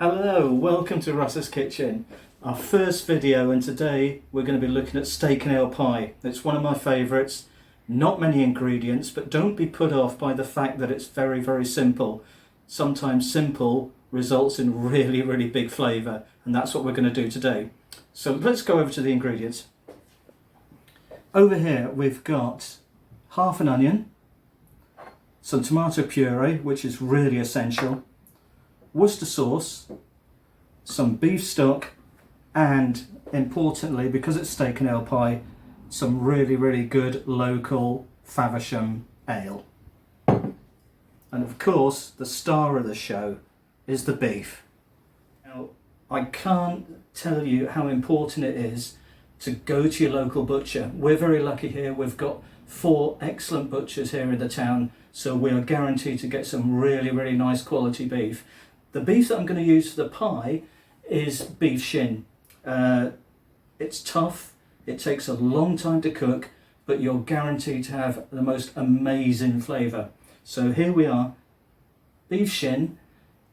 Hello, welcome to Russ's Kitchen, our first video, and today we're going to be looking at steak and ale pie. It's one of my favourites, not many ingredients, but don't be put off by the fact that it's very simple. Sometimes simple results in really big flavour, and that's what we're going to do today. So let's go over to the ingredients. Over here we've got half an onion, some tomato puree, which is really essential, Worcester sauce, some beef stock, and importantly, because it's steak and ale pie, some really good local Faversham ale. And of course, the star of the show is the beef. Now, I can't tell you how important it is to go to your local butcher. We're very lucky here. We've got 4 excellent butchers here in the town, so we are guaranteed to get some really nice quality beef. The beef that I'm going to use for the pie is beef shin. It's tough, it takes a long time to cook, but you're guaranteed to have the most amazing flavour. So here we are, beef shin.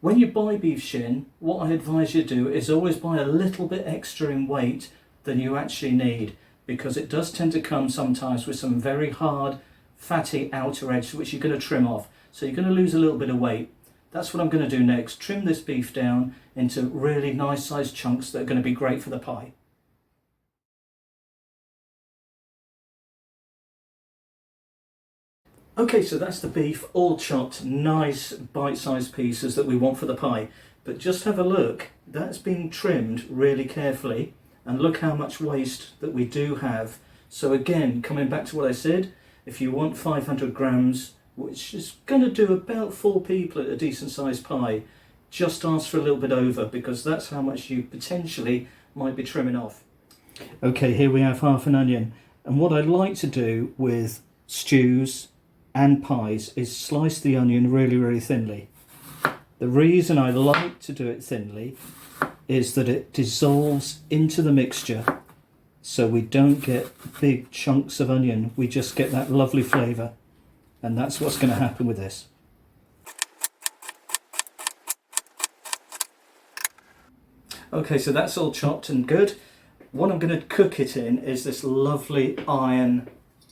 When you buy beef shin, what I advise you do is always buy a little bit extra in weight than you actually need, because it does tend to come sometimes with some very hard, fatty outer edge which you're going to trim off. So you're going to lose a little bit of weight. That's what I'm going to do next. Trim this beef down into really nice sized chunks that are going to be great for the pie. Okay, so that's the beef all chopped, nice bite-sized pieces that we want for the pie. But just have a look, that's been trimmed really carefully, and look how much waste that we do have. So again, coming back to what I said, if you want 500 grams, which is going to do about 4 people at a decent sized pie, just ask for a little bit over, because that's how much you potentially might be trimming off. Okay, here we have half an onion, and what I like to do with stews and pies is slice the onion really thinly. The reason I like to do it thinly is that it dissolves into the mixture, so we don't get big chunks of onion, we just get that lovely flavour. And that's what's going to happen with this. Okay, so that's all chopped and good. What I'm going to cook it in is this lovely iron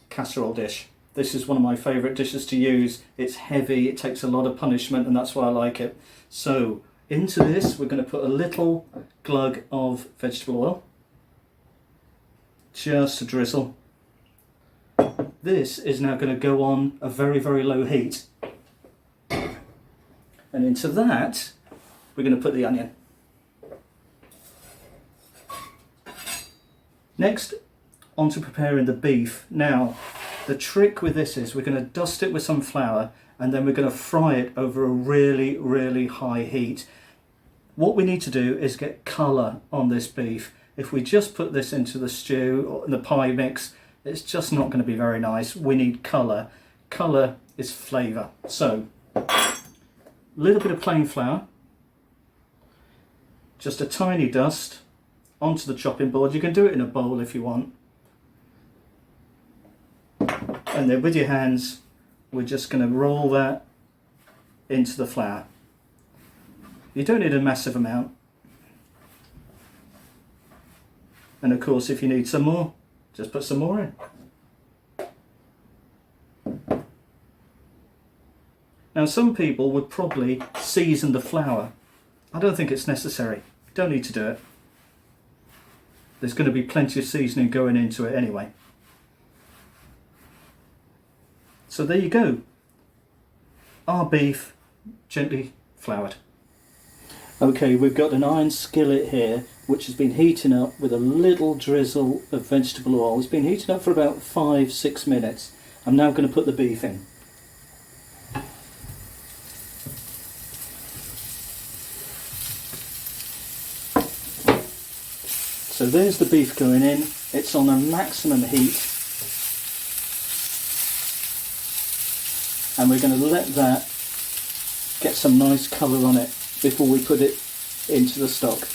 casserole dish. This is one of my favourite dishes to use. It's heavy, it takes a lot of punishment, and that's why I like it. So into this we're going to put a little glug of vegetable oil, just a drizzle. This is now going to go on a very low heat, and into that we're going to put the onion. Next, on to preparing the beef. Now, the trick with this is we're going to dust it with some flour, and then we're going to fry it over a really high heat. What we need to do is get colour on this beef. If we just put this into the stew or the pie mix, it's just not going to be very nice. We need colour. Colour is flavour. So, a little bit of plain flour, just a tiny dust onto the chopping board. You can do it in a bowl if you want. And then with your hands, we're just going to roll that into the flour. You don't need a massive amount. And of course, if you need some more, just put some more in. Now, some people would probably season the flour. I don't think it's necessary. Don't need to do it. There's going to be plenty of seasoning going into it anyway. So there you go. Our beef gently floured. Okay, we've got an iron skillet here which has been heating up with a little drizzle of vegetable oil. It's been heating up for about 5-6 minutes. I'm now going to put the beef in. So there's the beef going in. It's on a maximum heat. And we're going to let that get some nice colour on it before we put it into the stock.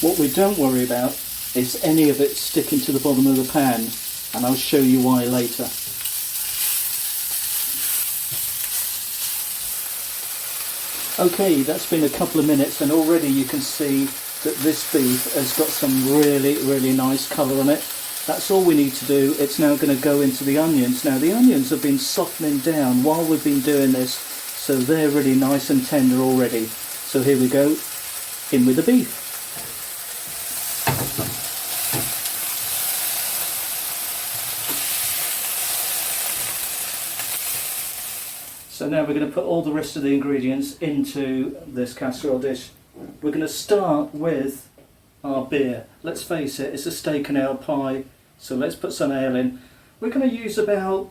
What we don't worry about is any of it sticking to the bottom of the pan, and I'll show you why later. Okay, that's been a couple of minutes and already you can see that this beef has got some really nice colour on it. That's all we need to do. It's now going to go into the onions. Now the onions have been softening down while we've been doing this, so they're really nice and tender already. So here we go, in with the beef. So now we're going to put all the rest of the ingredients into this casserole dish. We're going to start with our beer. Let's face it, it's a steak and ale pie, so let's put some ale in. We're going to use about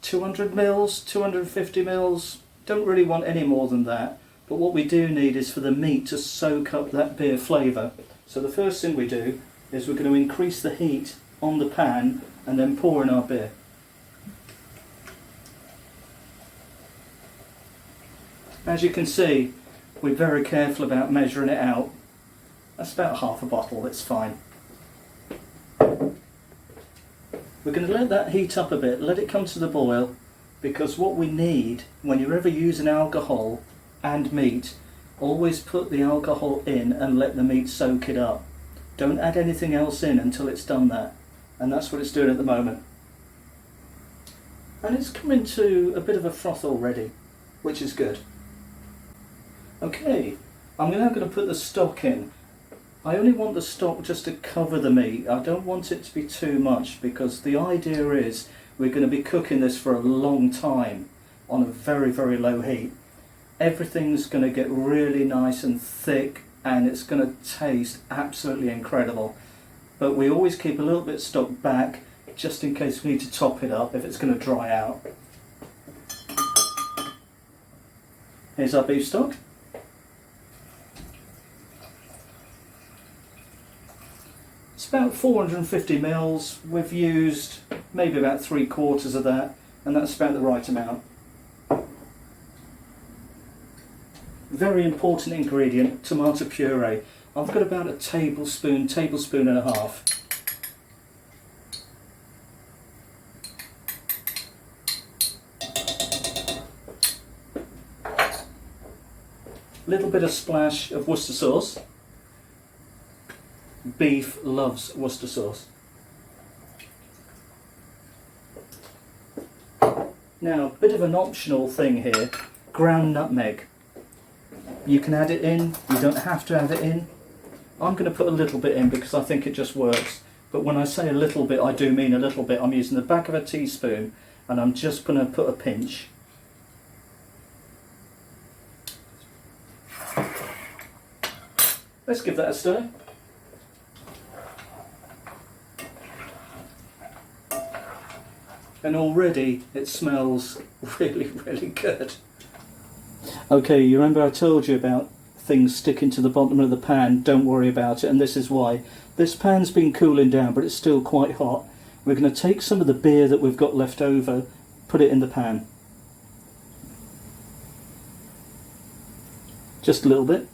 200 mils, 250 mils. Don't really want any more than that, but what we do need is for the meat to soak up that beer flavour. So the first thing we do is we're going to increase the heat on the pan and then pour in our beer. As you can see, we're very careful about measuring it out. That's about half a bottle, it's fine. We're going to let that heat up a bit, let it come to the boil, because what we need when you're ever using alcohol and meat, always put the alcohol in and let the meat soak it up. Don't add anything else in until it's done that. And that's what it's doing at the moment. And it's coming to a bit of a froth already, which is good. Okay, I'm now going to put the stock in. I only want the stock just to cover the meat. I don't want it to be too much, because the idea is we're going to be cooking this for a long time on a very low heat. Everything's going to get really nice and thick and it's going to taste absolutely incredible. But we always keep a little bit of stock back just in case we need to top it up if it's going to dry out. Here's our beef stock. It's about 450 mils. We've used maybe about 3/4 of that, and that's about the right amount. Very important ingredient, tomato puree. I've got about a tablespoon and a half. Little bit of splash of Worcester sauce. Beef loves Worcester sauce. Now, a bit of an optional thing here, ground nutmeg. You can add it in, you don't have to add it in. I'm going to put a little bit in because I think it just works. But when I say a little bit, I do mean a little bit. I'm using the back of a teaspoon and I'm just going to put a pinch. Let's give that a stir. And already it smells really good. Okay, you remember I told you about things sticking to the bottom of the pan? Don't worry about it, and this is why. This pan's been cooling down, but it's still quite hot. We're going to take some of the beer that we've got left over, put it in the pan. Just a little bit.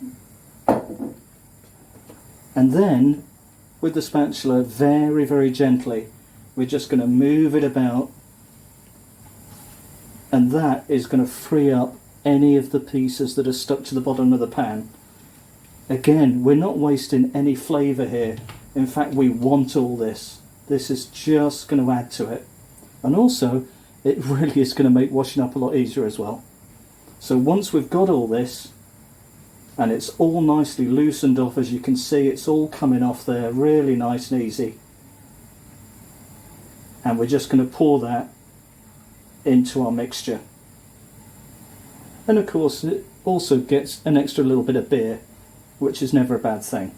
And then, with the spatula, very gently, we're just going to move it about, and that is going to free up any of the pieces that are stuck to the bottom of the pan. Again, we're not wasting any flavour here. In fact, we want all this. This is just going to add to it. And also, it really is going to make washing up a lot easier as well. So once we've got all this, and it's all nicely loosened off, as you can see, it's all coming off there, really nice and easy. And we're just going to pour that into our mixture. And of course it also gets an extra little bit of beer, which is never a bad thing.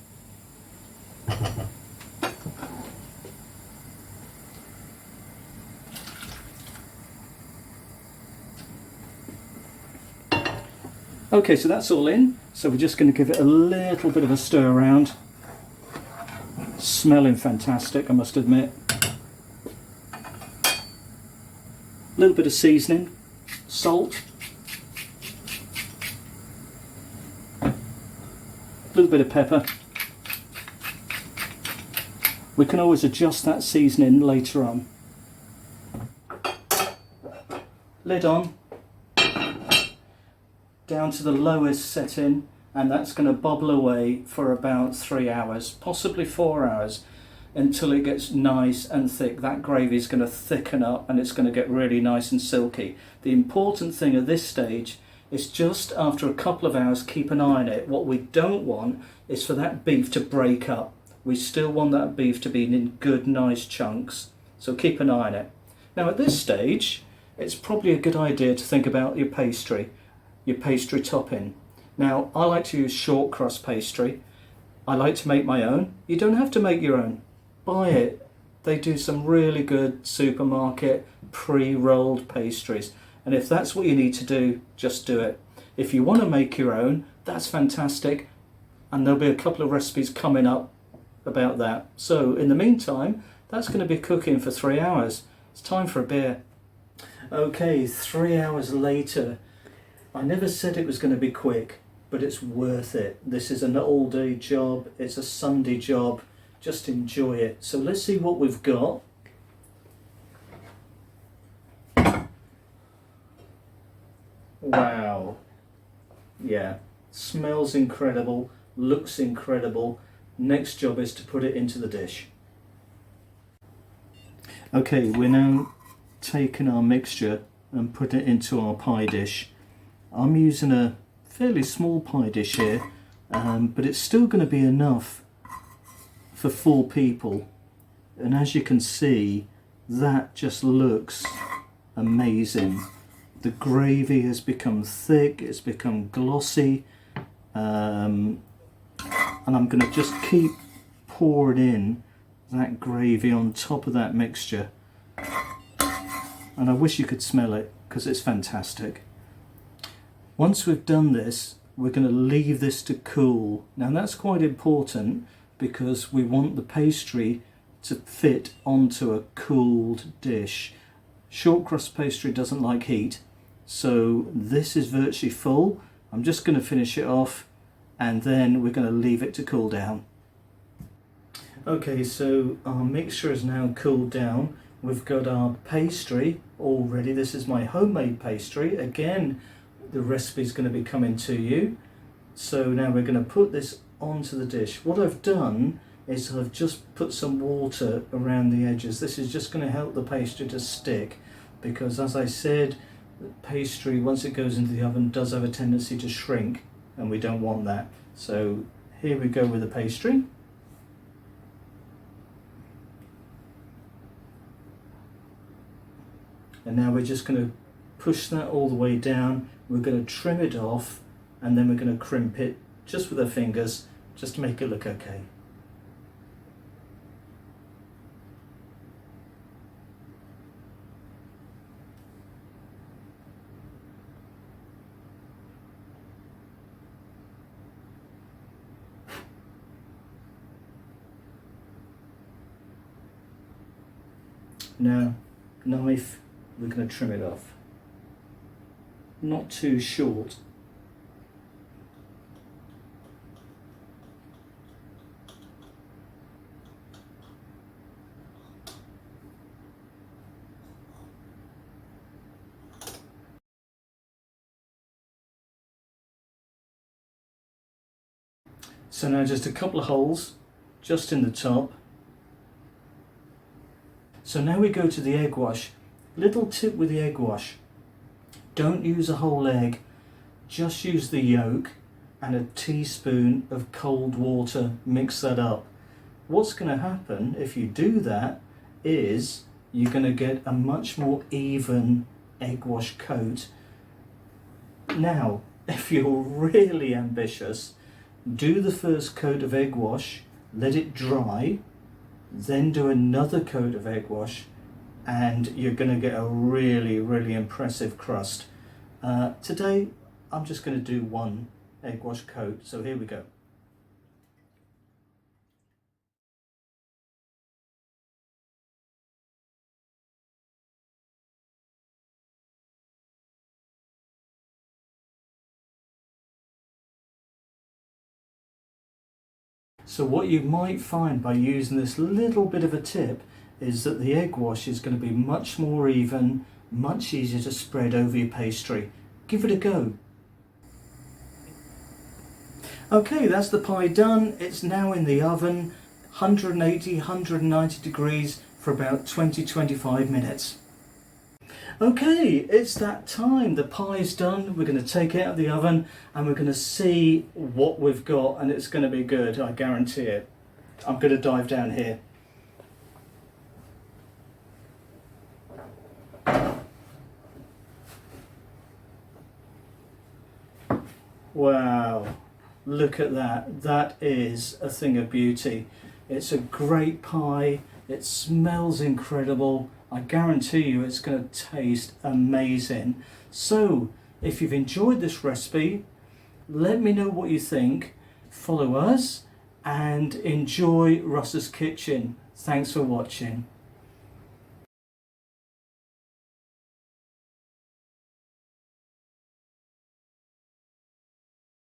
Okay, so that's all in. So we're just going to give it a little bit of a stir around. Smelling fantastic, I must admit. A little bit of seasoning, salt, a little bit of pepper, We can always adjust that seasoning later on. Lid on, down to the lowest setting, and that's going to bubble away for about 3 hours, possibly 4 hours, until it gets nice and thick. That gravy is going to thicken up and it's going to get really nice and silky. The important thing at this stage is just after a couple of hours, keep an eye on it. What we don't want is for that beef to break up. We still want that beef to be in good, nice chunks. So keep an eye on it. Now at this stage, it's probably a good idea to think about your pastry topping. Now I like to use short crust pastry. I like to make my own. You don't have to make your own. Buy it. They do some really good supermarket pre-rolled pastries. And if that's what you need to do, just do it. If you want to make your own, that's fantastic. And there'll be a couple of recipes coming up about that. So in the meantime, that's going to be cooking for 3 hours. It's time for a beer. Okay, 3 hours later. I never said it was going to be quick, but it's worth it. This is an all-day job. It's a Sunday job. Just enjoy it. So let's see what we've got. Wow. Yeah, smells incredible, looks incredible. Next job is to put it into the dish. Okay, we're now taking our mixture and put it into our pie dish. I'm using a fairly small pie dish here, but it's still going to be enough for 4 people. And as you can see, that just looks amazing. The gravy has become thick, it's become glossy, and I'm going to just keep pouring in that gravy on top of that mixture. And I wish you could smell it, because it's fantastic. Once we've done this, we're going to leave this to cool. Now that's quite important, because we want the pastry to fit onto a cooled dish. Short crust pastry doesn't like heat, so this is virtually full. I'm just going to finish it off and then we're going to leave it to cool down. Okay, so our mixture is now cooled down. We've got our pastry all ready. This is my homemade pastry. Again, the recipe is going to be coming to you. So now we're going to put this onto the dish. What I've done is I've just put some water around the edges. This is just going to help the pastry to stick, because as I said, the pastry, once it goes into the oven, does have a tendency to shrink, and we don't want that. So here we go with the pastry. And now we're just going to push that all the way down. We're going to trim it off, and then we're going to crimp it just with our fingers, just to make it look okay. Now, knife, we're going to trim it off. Not too short. So now just a couple of holes just in the top. So now we go to the egg wash. Little tip with the egg wash: don't use a whole egg, just use the yolk and a teaspoon of cold water. Mix that up. What's going to happen if you do that is you're going to get a much more even egg wash coat. Now, if you're really ambitious, do the first coat of egg wash, let it dry, then do another coat of egg wash, and you're going to get a really, really impressive crust. Today, I'm just going to do one egg wash coat, so here we go. So what you might find by using this little bit of a tip is that the egg wash is going to be much more even, much easier to spread over your pastry. Give it a go. Okay, that's the pie done. It's now in the oven, 180, 190 degrees for about 20-25 minutes. Okay, it's that time. The pie's done. We're going to take it out of the oven and we're going to see what we've got, and it's going to be good, I guarantee it. I'm going to dive down here. Wow, look at that. That is a thing of beauty. It's a great pie. It smells incredible. I guarantee you it's going to taste amazing. So, if you've enjoyed this recipe, let me know what you think. Follow us and enjoy Russ's Kitchen. Thanks for watching.